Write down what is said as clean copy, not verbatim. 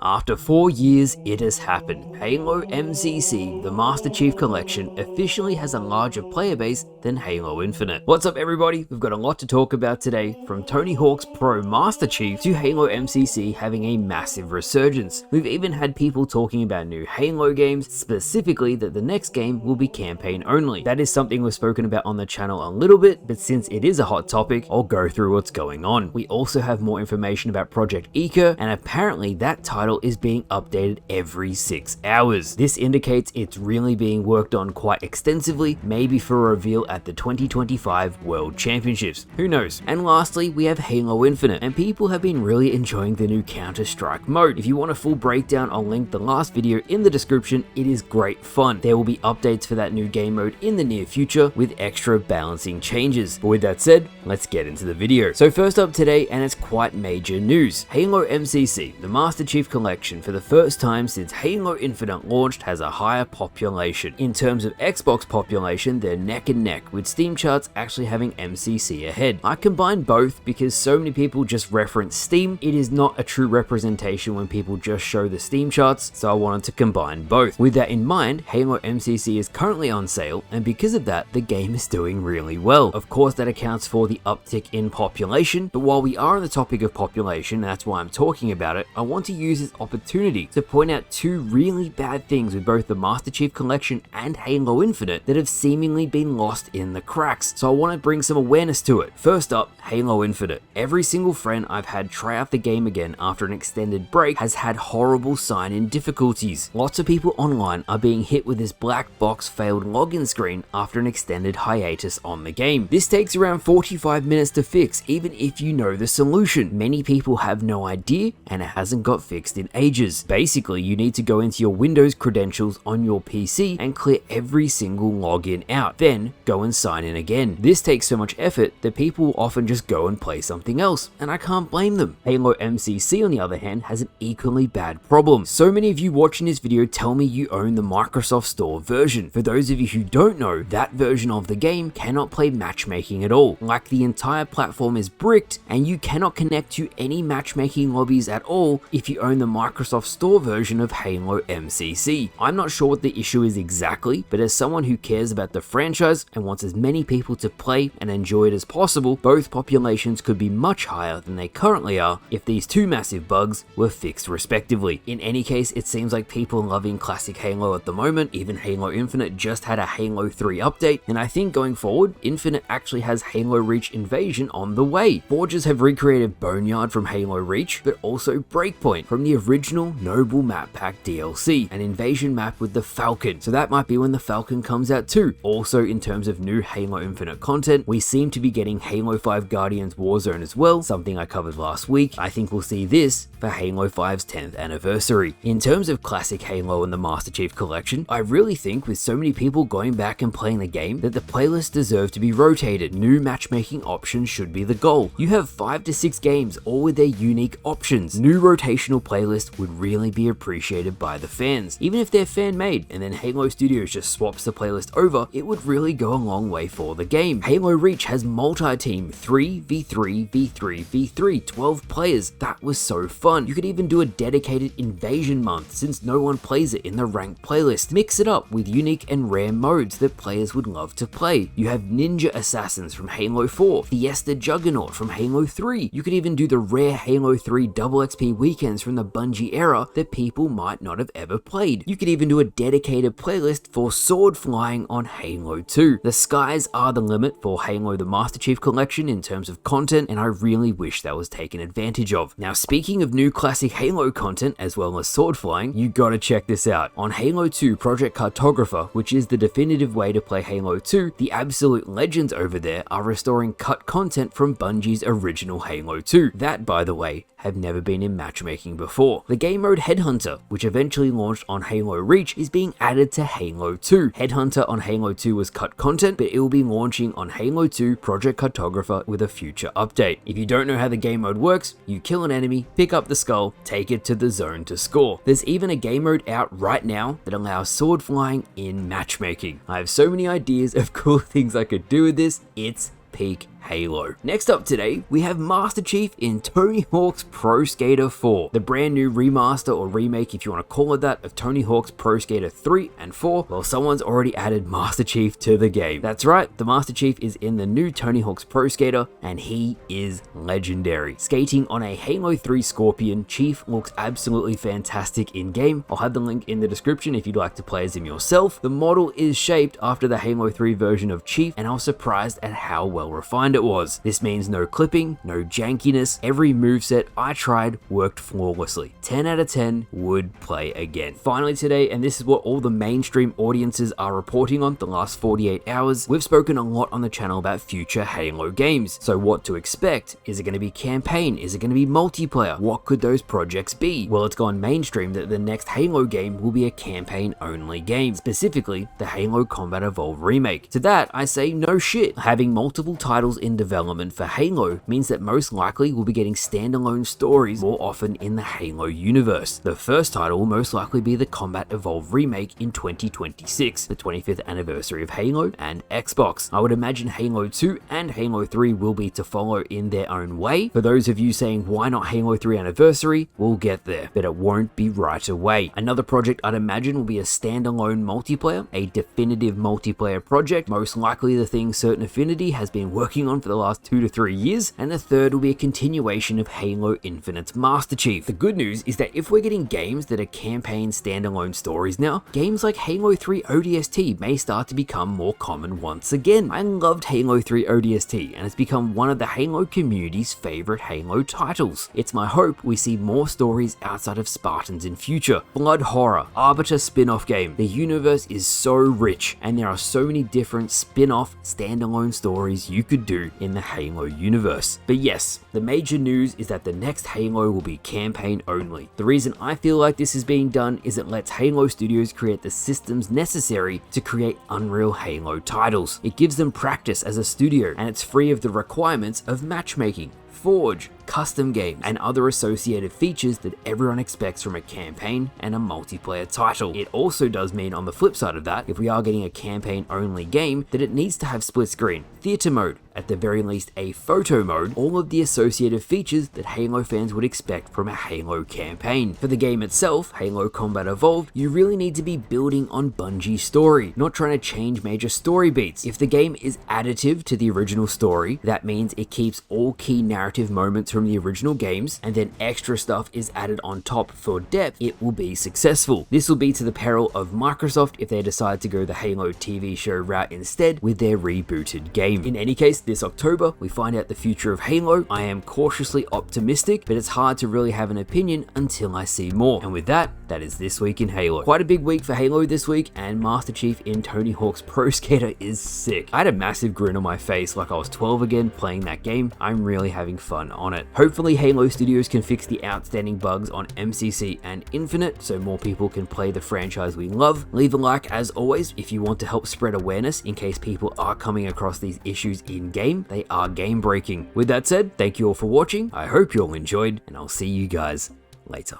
After 4 years, it has happened. Halo MCC, the Masterchief Collection, officially has a larger player base than Halo Infinite. What's up everybody? We've got a lot to talk about today, from Tony Hawk's Pro Masterchief to Halo MCC having a massive resurgence. We've even had people talking about new Halo games, specifically that the next game will be campaign only. That is something we've spoken about on the channel a little bit, but since it is a hot topic, I'll go through what's going on. We also have more information about Project Eco, and apparently that title is being updated every 6 hours. This indicates it's really being worked on quite extensively, maybe for a reveal at the 2025 World Championships. Who knows? And lastly, we have Halo Infinite, and people have been really enjoying the new Counter-Strike mode. If you want a full breakdown, I'll link the last video in the description. It is great fun. There will be updates for that new game mode in the near future with extra balancing changes. But with that said, let's get into the video. So first up today, and it's quite major news, Halo MCC, the Masterchief Collection, for the first time since Halo Infinite launched, has a higher population. In terms of Xbox population, they're neck and neck, with Steam charts actually having MCC ahead. I combine both because so many people just reference Steam. It is not a true representation when people just show the Steam charts, so I wanted to combine both. With that in mind, Halo MCC is currently on sale, and because of that, the game is doing really well. Of course, that accounts for the uptick in population, but while we are on the topic of population, that's why I'm talking about it, I want to use this opportunity to point out two really bad things with both the Masterchief Collection and Halo Infinite that have seemingly been lost in the cracks, so I want to bring some awareness to it. First up, Halo Infinite. Every single friend I've had try out the game again after an extended break has had horrible sign-in difficulties. Lots of people online are being hit with this black box failed login screen after an extended hiatus on the game. This takes around 45 minutes to fix, even if you know the solution. Many people have no idea, and it hasn't got fixed in ages. Basically, you need to go into your Windows credentials on your PC and clear every single login out, then go and sign in again. This takes so much effort that people will often just go and play something else, and I can't blame them. Halo MCC, on the other hand, has an equally bad problem. So many of you watching this video tell me you own the Microsoft Store version. For those of you who don't know, that version of the game cannot play matchmaking at all. Like, the entire platform is bricked, and you cannot connect to any matchmaking lobbies at all if you own the Microsoft Store version of Halo MCC. I'm not sure what the issue is exactly, but as someone who cares about the franchise and wants as many people to play and enjoy it as possible, both populations could be much higher than they currently are if these two massive bugs were fixed respectively. In any case, it seems like people are loving classic Halo at the moment. Even Halo Infinite just had a Halo 3 update, and I think going forward, Infinite actually has Halo Reach Invasion on the way. Forgers have recreated Boneyard from Halo Reach, but also Breakpoint from the original Noble Map Pack DLC, an invasion map with the Falcon, so that might be when the Falcon comes out too. Also, in terms of new Halo Infinite content, we seem to be getting Halo 5 Guardians Warzone as well, something I covered last week. I think we'll see this for Halo 5's 10th anniversary. In terms of classic Halo and the Masterchief Collection, I really think with so many people going back and playing the game that the playlists deserve to be rotated. New matchmaking options should be the goal. You have 5 to 6 games, all with their unique options. New rotational playlists would really be appreciated by the fans. Even if they're fan-made and then Halo Studios just swaps the playlist over, it would really go a long way for the game. Halo Reach has multi-team 3v3 v3 v3, 12 players. That was so fun. You could even do a dedicated invasion month since no one plays it in the ranked playlist. Mix it up with unique and rare modes that players would love to play. You have Ninja Assassins from Halo 4, Fiesta Juggernaut from Halo 3. You could even do the rare Halo 3 double XP weekends from the Bungie era that people might not have ever played. You could even do a dedicated playlist for sword flying on Halo 2. The skies are the limit for Halo the Masterchief Collection in terms of content, and I really wish that was taken advantage of. Now, speaking of new classic Halo content as well as sword flying, you gotta check this out. On Halo 2 Project Cartographer, which is the definitive way to play Halo 2, the absolute legends over there are restoring cut content from Bungie's original Halo 2. That, by the way, have never been in matchmaking before. The game mode Headhunter, which eventually launched on Halo Reach, is being added to Halo 2. Headhunter on Halo 2 was cut content, but it will be launching on Halo 2 Project Cartographer with a future update. If you don't know how the game mode works, you kill an enemy, pick up the skull, take it to the zone to score. There's even a game mode out right now that allows sword flying in matchmaking. I have so many ideas of cool things I could do with this, it's peak Halo. Next up today, we have Masterchief in Tony Hawk's Pro Skater 4, the brand new remaster or remake, if you want to call it that, of Tony Hawk's Pro Skater 3 and 4. Well, someone's already added Masterchief to the game. That's right, the Masterchief is in the new Tony Hawk's Pro Skater, and he is legendary. Skating on a Halo 3 Scorpion, Chief looks absolutely fantastic in game. I'll have the link in the description if you'd like to play as him yourself. The model is shaped after the Halo 3 version of Chief, and I was surprised at how well refined it was. This means no clipping, no jankiness. Every moveset I tried worked flawlessly. 10 out of 10 would play again. Finally today, and this is what all the mainstream audiences are reporting on the last 48 hours, we've spoken a lot on the channel about future Halo games. So what to expect? Is it going to be campaign? Is it going to be multiplayer? What could those projects be? Well, it's gone mainstream that the next Halo game will be a campaign only game, specifically the Halo Combat Evolved remake. To that, I say no shit. Having multiple titles in development for Halo means that most likely we'll be getting standalone stories more often in the Halo universe. The first title will most likely be the Combat Evolved remake in 2026, the 25th anniversary of Halo and Xbox. I would imagine Halo 2 and Halo 3 will be to follow in their own way. For those of you saying why not Halo 3 anniversary, we'll get there, but it won't be right away. Another project I'd imagine will be a standalone multiplayer, a definitive multiplayer project, most likely the thing Certain Affinity has been working on for the last 2 to 3 years, and the third will be a continuation of Halo Infinite's Masterchief. The good news is that if we're getting games that are campaign standalone stories now, games like Halo 3 ODST may start to become more common once again. I loved Halo 3 ODST, and it's become one of the Halo community's favorite Halo titles. It's my hope we see more stories outside of Spartans in future. Blood Horror, Arbiter spin-off game. The universe is so rich, and there are so many different spin-off standalone stories you could do in the Halo universe. But yes, the major news is that the next Halo will be campaign only. The reason I feel like this is being done is it lets Halo Studios create the systems necessary to create Unreal Halo titles. It gives them practice as a studio, and it's free of the requirements of matchmaking, Forge, custom games, and other associated features that everyone expects from a campaign and a multiplayer title. It also does mean, on the flip side of that, if we are getting a campaign only game, that it needs to have split screen, theater mode, at the very least a photo mode, all of the associated features that Halo fans would expect from a Halo campaign. For the game itself, Halo Combat Evolved, you really need to be building on Bungie's story, not trying to change major story beats. If the game is additive to the original story, that means it keeps all key narrative moments from the original games, and then extra stuff is added on top for depth, it will be successful. This will be to the peril of Microsoft if they decide to go the Halo TV show route instead with their rebooted game. In any case, this October, we find out the future of Halo. I am cautiously optimistic, but it's hard to really have an opinion until I see more. And with that, that is This Week in Halo. Quite a big week for Halo this week, and Masterchief in Tony Hawk's Pro Skater is sick. I had a massive grin on my face like I was 12 again playing that game. I'm really having fun on it. Hopefully Halo Studios can fix the outstanding bugs on MCC and Infinite so more people can play the franchise we love. Leave a like as always if you want to help spread awareness in case people are coming across these issues in game. They are game breaking. With that said, thank you all for watching. I hope you all enjoyed, and I'll see you guys later.